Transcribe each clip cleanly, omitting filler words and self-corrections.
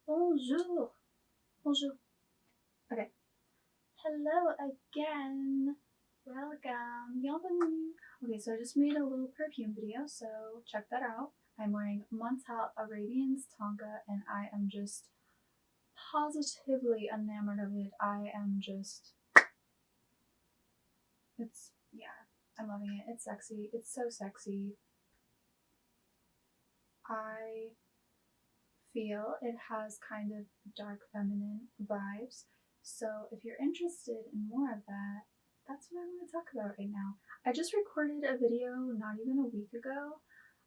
Bonjour. Bonjour. Okay. Hello again. Welcome. Bienvenue. Okay, so I just made a little perfume video, so check that out. I'm wearing Montal Arabian's Tonka, and I am just positively enamored of it. I'm loving it. It's sexy. It's so sexy. I feel it has kind of dark feminine vibes. So if you're interested in more of that, that's what I want to talk about right now. I just recorded a video not even a week ago,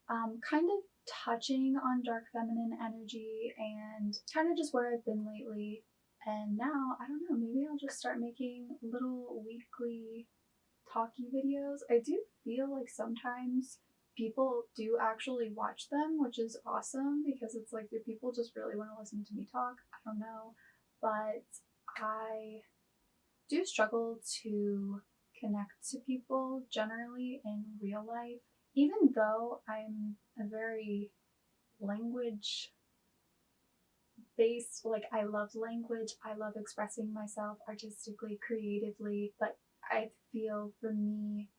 kind of touching on dark feminine energy and kind of just where I've been lately. And now, I don't know, maybe I'll just start making little weekly talky videos. I do feel like sometimes people do actually watch them, which is awesome because it's like, do people just really want to listen to me talk? I don't know. But I do struggle to connect to people generally in real life, even though I'm a very language based, like, I love language, I love expressing myself artistically, creatively, but I feel for me,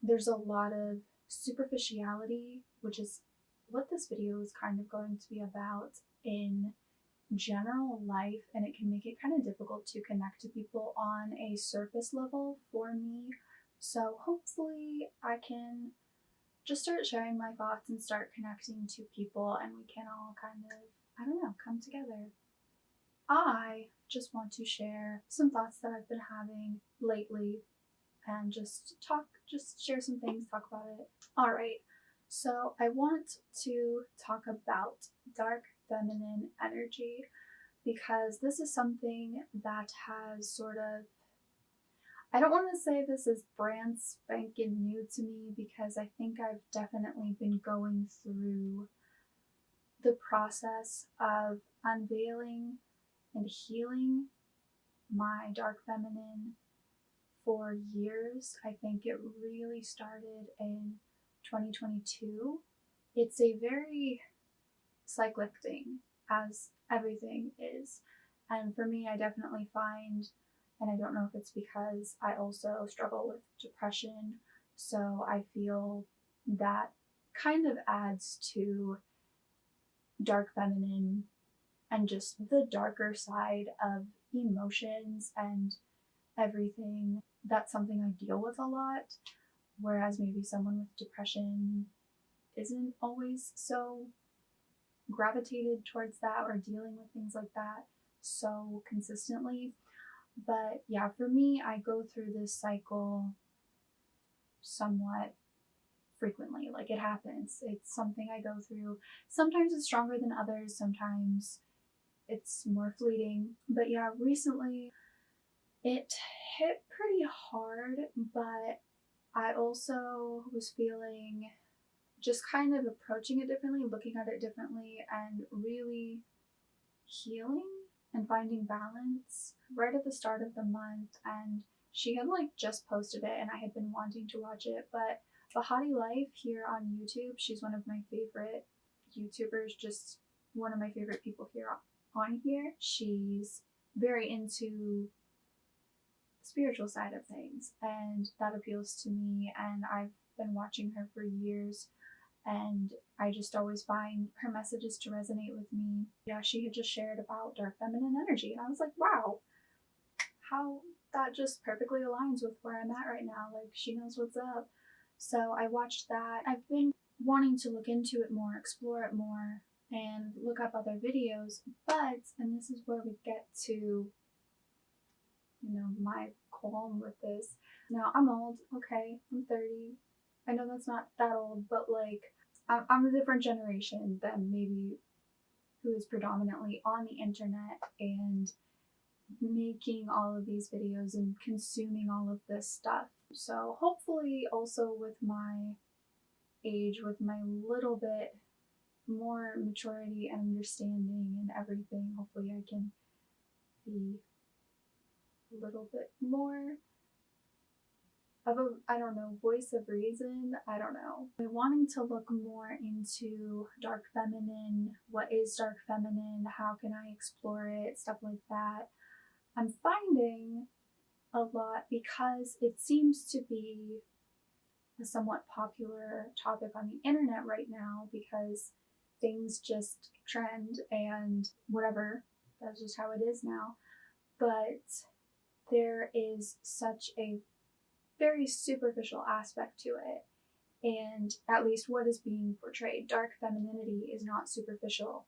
there's a lot of superficiality, which is what this video is kind of going to be about in general life, and it can make it kind of difficult to connect to people on a surface level for me. So hopefully I can just start sharing my thoughts and start connecting to people, and we can all kind of, I don't know, come together. I just want to share some thoughts that I've been having lately and just share some things, talk about it. All right, so I want to talk about dark feminine energy because this is something that has sort of, I don't want to say this is brand spanking new to me because I think I've definitely been going through the process of unveiling and healing my dark feminine for years. I think it really started in 2022. It's a very cyclic thing, as everything is. And for me, I definitely find, and I don't know if it's because I also struggle with depression, so I feel that kind of adds to dark feminine and just the darker side of emotions and everything. That's something I deal with a lot, whereas maybe someone with depression isn't always so gravitated towards that or dealing with things like that so consistently. But yeah, for me, I go through this cycle somewhat frequently. Like, it happens. It's something I go through. Sometimes it's stronger than others, sometimes it's more fleeting. But yeah, recently it hit pretty hard, but I also was feeling just kind of approaching it differently, looking at it differently, and really healing and finding balance right at the start of the month. And she had like just posted it and I had been wanting to watch it, but Bahati Life here on YouTube, she's one of my favorite YouTubers, just one of my favorite people here on here. She's very into spiritual side of things, and that appeals to me, and I've been watching her for years, and I just always find her messages to resonate with me. Yeah, she had just shared about dark feminine energy, and I was like, wow, how that just perfectly aligns with where I'm at right now. Like, she knows what's up. So I watched that. I've been wanting to look into it more, explore it more, and look up other videos, but, and this is where we get to, my qualm with this. Now, I'm old, okay, I'm 30. I know that's not that old, but like, I'm a different generation than maybe who is predominantly on the internet and making all of these videos and consuming all of this stuff. So hopefully also with my age, with my little bit more maturity and understanding and everything, hopefully I can be a little bit more of a, I don't know, voice of reason. I don't know. I'm wanting to look more into dark feminine. What is dark feminine? How can I explore it? Stuff like that. I'm finding a lot because it seems to be a somewhat popular topic on the internet right now because things just trend and whatever. That's just how it is now. But there is such a very superficial aspect to it. And at least what is being portrayed, dark femininity is not superficial.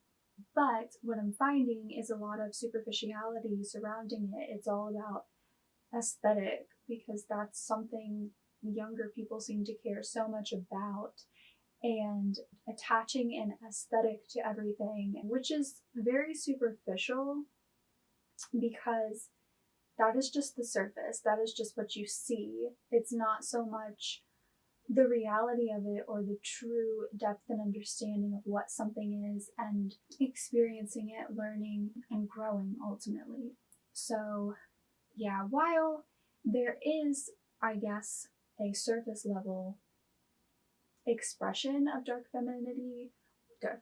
But what I'm finding is a lot of superficiality surrounding it. It's all about aesthetic because that's something younger people seem to care so much about, and attaching an aesthetic to everything, which is very superficial because that is just the surface. That is just what you see. It's not so much the reality of it or the true depth and understanding of what something is and experiencing it, learning, and growing ultimately. So, yeah, while there is, I guess, a surface level expression of dark femininity, okay,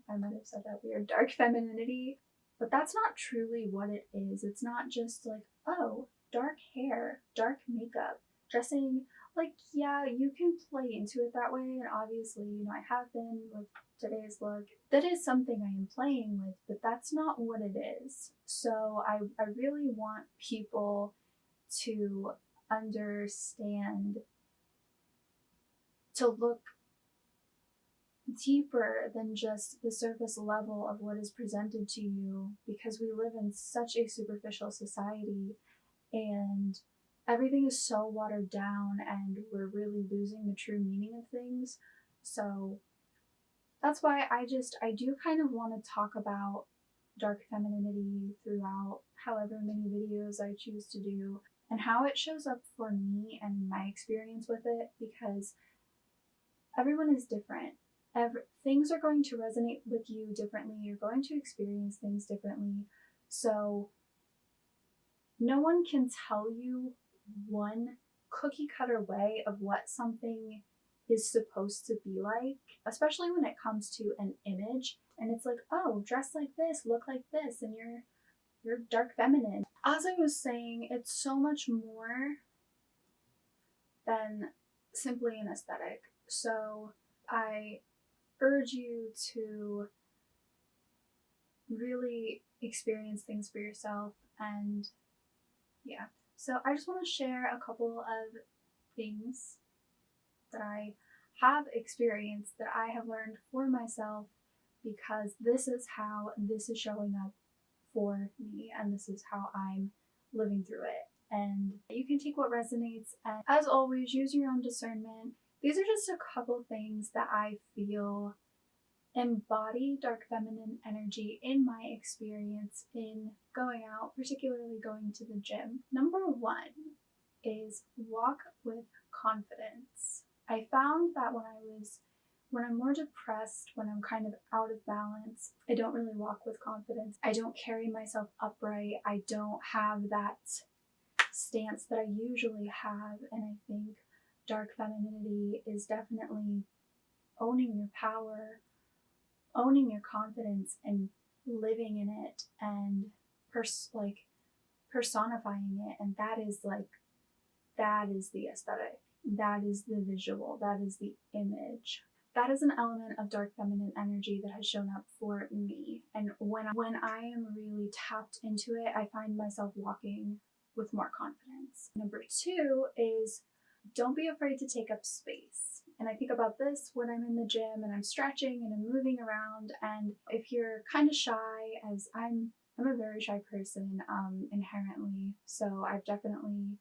I might have said that weird, dark femininity, but that's not truly what it is. It's not just like, oh, dark hair, dark makeup, dressing, like, yeah, you can play into it that way, and obviously, you know, I have been with today's look. That is something I am playing with, but that's not what it is. So I really want people to understand, to look deeper than just the surface level of what is presented to you, because we live in such a superficial society and everything is so watered down and we're really losing the true meaning of things. So that's why I do kind of want to talk about dark femininity throughout however many videos I choose to do and how it shows up for me and my experience with it, because everyone is different. Things are going to resonate with you differently. You're going to experience things differently. So no one can tell you one cookie cutter way of what something is supposed to be like, especially when it comes to an image. And it's like, oh, dress like this, look like this, and you're dark feminine. As I was saying, it's so much more than simply an aesthetic. So I urge you to really experience things for yourself. And yeah, so I just want to share a couple of things that I have experienced, that I have learned for myself, because this is how this is showing up for me and this is how I'm living through it. And you can take what resonates, and as always, use your own discernment. These are just a couple things that I feel embody dark feminine energy in my experience in going out, particularly going to the gym. Number one is walk with confidence. I found that when I'm more depressed, when I'm kind of out of balance, I don't really walk with confidence. I don't carry myself upright. I don't have that stance that I usually have. And I think dark femininity is definitely owning your power, owning your confidence, and living in it and personifying it. And that is the aesthetic. That is the visual. That is the image. That is an element of dark feminine energy that has shown up for me. And when I am really tapped into it, I find myself walking with more confidence. Number two is don't be afraid to take up space. And I think about this when I'm in the gym and I'm stretching and I'm moving around. And if you're kind of shy, as I'm a very shy person inherently, so I've definitely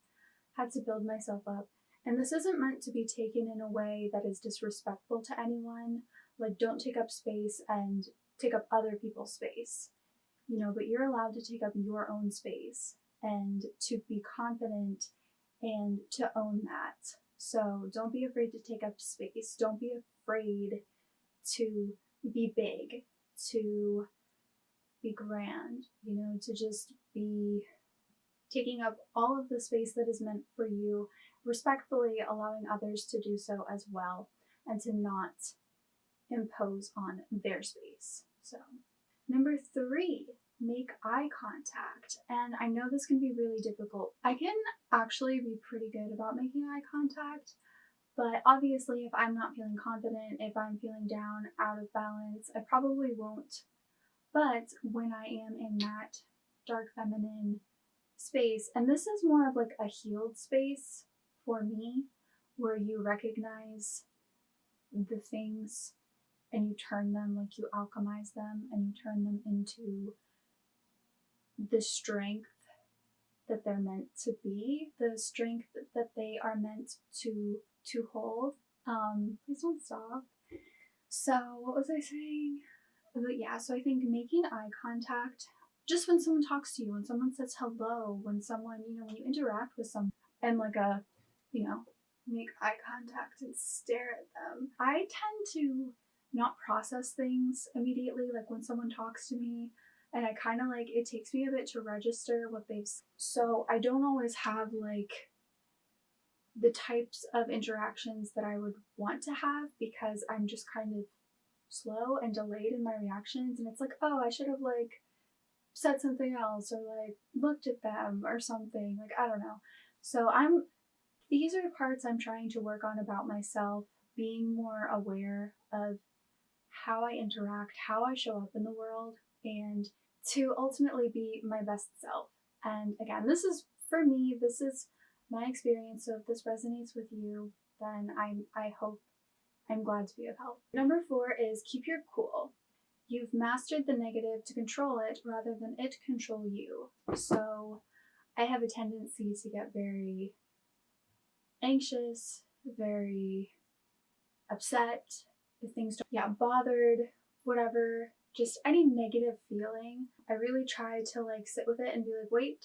had to build myself up. And this isn't meant to be taken in a way that is disrespectful to anyone. Like, don't take up space and take up other people's space, you know, but you're allowed to take up your own space and to be confident and to own that. So don't be afraid to take up space. Don't be afraid to be big, to be grand, you know, to just be taking up all of the space that is meant for you, respectfully allowing others to do so as well, and to not impose on their space. So, number 3, make eye contact. And I know this can be really difficult. I can actually be pretty good about making eye contact, but obviously if I'm not feeling confident, if I'm feeling down, out of balance, I probably won't. But when I am in that dark feminine space, and this is more of like a healed space for me, where you recognize the things and you turn them, like you alchemize them and you turn them into the strength that they're meant to be, the strength that they are meant to hold. Please don't stop. So what was I saying? But yeah, so I think making eye contact, just when someone talks to you, when someone says hello, when someone, when you interact with someone and like make eye contact and stare at them. I tend to not process things immediately, like when someone talks to me, and I kind of like, it takes me a bit to register what they've said. So I don't always have like the types of interactions that I would want to have, because I'm just kind of slow and delayed in my reactions, and it's like, oh, I should have like said something else or like looked at them or something, like I don't know. So these are parts I'm trying to work on about myself, being more aware of how I interact, how I show up in the world, and to ultimately be my best self. And again, this is for me, this is my experience. So if this resonates with you, then I hope, I'm glad to be of help. Number 4 is keep your cool. You've mastered the negative to control it rather than it control you. So I have a tendency to get very anxious, very upset if things don't, bothered, whatever, just any negative feeling. I really try to like sit with it and be like, wait,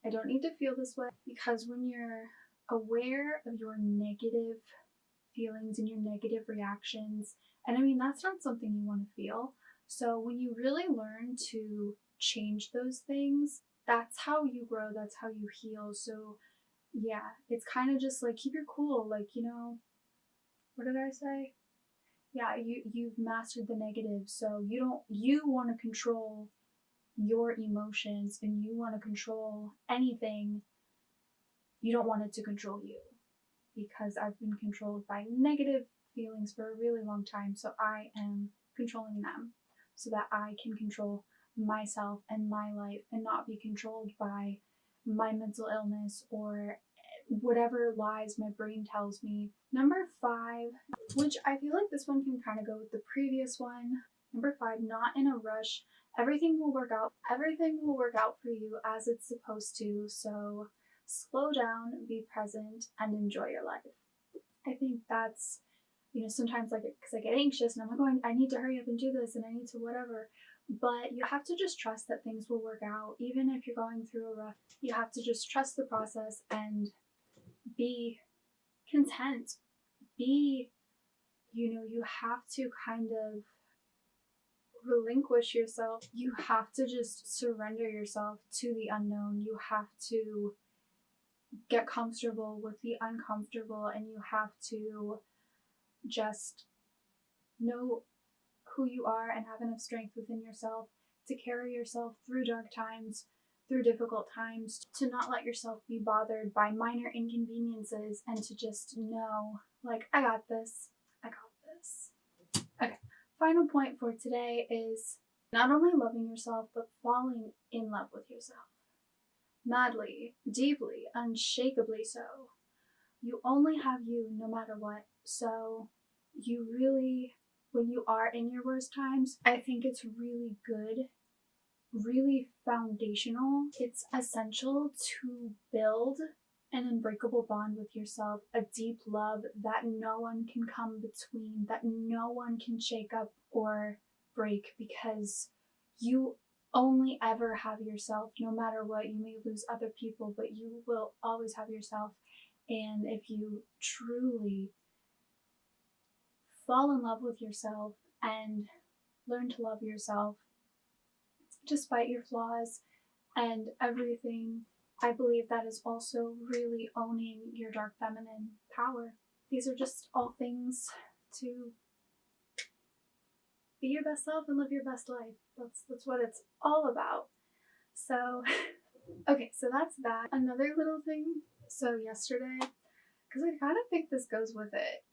I don't need to feel this way. Because when you're aware of your negative feelings and your negative reactions, and I mean, that's not something you want to feel. So when you really learn to change those things, that's how you grow, that's how you heal. So yeah, it's kind of just like, keep your cool, like, what did I say? Yeah, you've mastered the negative, so you want to control your emotions and you want to control anything. You don't want it to control you, because I've been controlled by negative feelings for a really long time, so I am controlling them so that I can control myself and my life and not be controlled by my mental illness or whatever lies my brain tells me. Number 5, which I feel like this one can kind of go with the previous one. Number 5, not in a rush. Everything will work out. Everything will work out for you as it's supposed to. So slow down, be present, and enjoy your life. I think that's, sometimes like, because I get anxious and I'm like, oh, I need to hurry up and do this and I need to whatever. But you have to just trust that things will work out. Even if you're going through a rough, you have to just trust the process and be content. You have to kind of relinquish yourself. You have to just surrender yourself to the unknown. You have to get comfortable with the uncomfortable, and you have to just know who you are and have enough strength within yourself to carry yourself through dark times, through difficult times, to not let yourself be bothered by minor inconveniences, and to just know, like, I got this. Okay, final point for today is not only loving yourself, but falling in love with yourself. Madly, deeply, unshakably so. You only have you no matter what. So you really, when you are in your worst times, I think it's really good, really foundational. It's essential to build an unbreakable bond with yourself, a deep love that no one can come between, that no one can shake up or break, because you only ever have yourself. No matter what, you may lose other people, but you will always have yourself. And if you truly fall in love with yourself and learn to love yourself despite your flaws and everything, I believe that is also really owning your dark feminine power. These are just all things to be your best self and live your best life. That's what it's all about. So, okay, so that's that. Another little thing. So yesterday, because I kind of think this goes with it.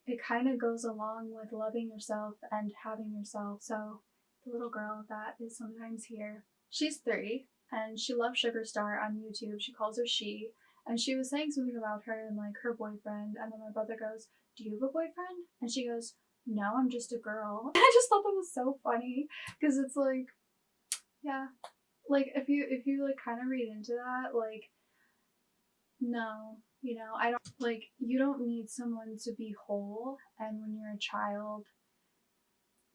It kind of goes along with loving yourself and having yourself. So the little girl that is sometimes here, she's 3 and she loves Sugar Star on YouTube. She calls her she, and she was saying something about her and like her boyfriend. And then my brother goes, "Do you have a boyfriend?" And she goes, "No, I'm just a girl." I just thought that was so funny because it's like, yeah, like if you like kind of read into that, like, no, you know, I don't like, you don't need someone to be whole. And when you're a child,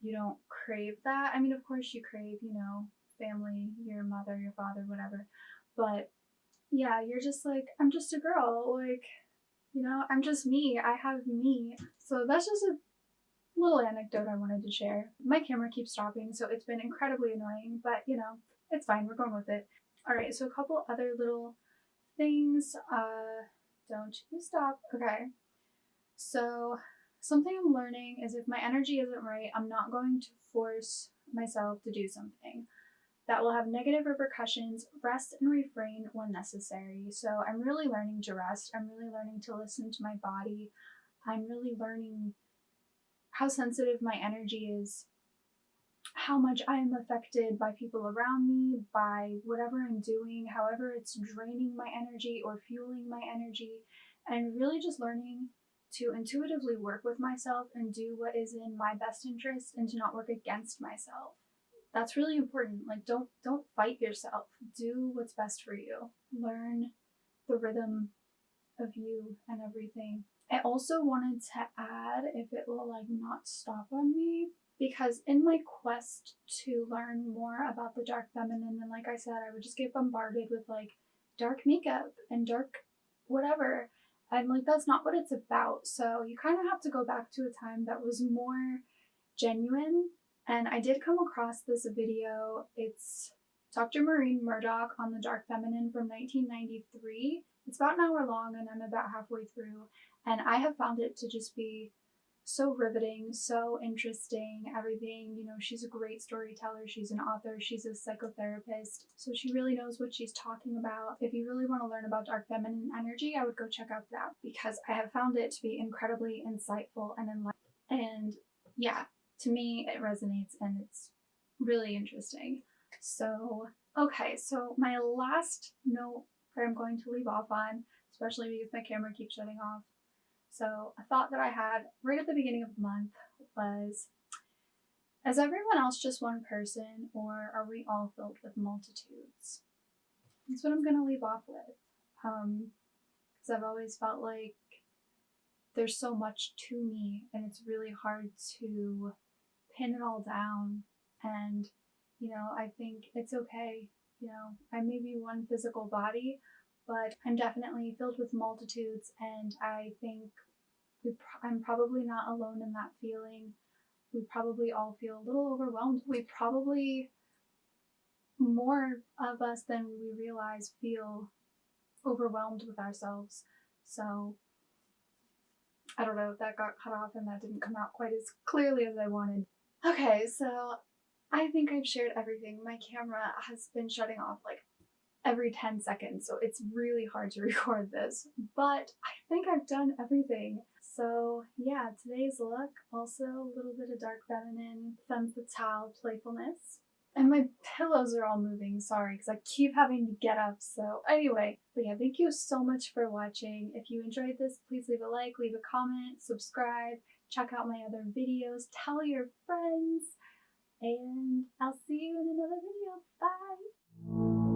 you don't crave that. I mean, of course you crave, you know, family, your mother, your father, whatever. But yeah, you're just like, I'm just a girl, like, you know, I'm just me. I have me. So that's just a little anecdote I wanted to share. My camera keeps stopping, so it's been incredibly annoying, but you know, it's fine. We're going with it. All right, so a couple other little things. Don't you stop. Okay. So something I'm learning is if my energy isn't right, I'm not going to force myself to do something that will have negative repercussions. Rest and refrain when necessary. So I'm really learning to rest. I'm really learning to listen to my body. I'm really learning how sensitive my energy is, how much I am affected by people around me, by whatever I'm doing, however it's draining my energy or fueling my energy, and really just learning to intuitively work with myself and do what is in my best interest and to not work against myself. That's really important. Like, don't fight yourself. Do what's best for you. Learn the rhythm of you and everything. I also wanted to add, if it will like not stop on me, because in my quest to learn more about the dark feminine, and like I said, I would just get bombarded with like dark makeup and dark whatever, and like that's not what it's about. So you kind of have to go back to a time that was more genuine. And I did come across this video. It's Dr. Maureen Murdoch on the dark feminine from 1993. It's about an hour long and I'm about halfway through, and I have found it to just be so riveting, so interesting, everything. You know, she's a great storyteller, she's an author, she's a psychotherapist, so she really knows what she's talking about. If you really want to learn about dark feminine energy, I would go check out that, because I have found it to be incredibly insightful and enlightening. And yeah, to me it resonates and it's really interesting. So, okay, so my last note that I'm going to leave off on, especially because my camera keeps shutting off. So, a thought that I had right at the beginning of the month was, is everyone else just one person, or are we all filled with multitudes? That's what I'm going to leave off with. Because I've always felt like there's so much to me, and it's really hard to pin it all down. And, you know, I think it's okay. You know, I may be one physical body, but I'm definitely filled with multitudes, and I think I'm probably not alone in that feeling. We probably all feel a little overwhelmed. We probably, more of us than we realize, feel overwhelmed with ourselves. So I don't know if that got cut off and that didn't come out quite as clearly as I wanted. Okay, so I think I've shared everything. My camera has been shutting off like every 10 seconds, so it's really hard to record this, but I think I've done everything. So yeah, today's look, also a little bit of dark feminine, femme fatale playfulness. And my pillows are all moving, sorry, because I keep having to get up. So anyway, but yeah, thank you so much for watching. If you enjoyed this, please leave a like, leave a comment, subscribe, check out my other videos, tell your friends, and I'll see you in another video. Bye!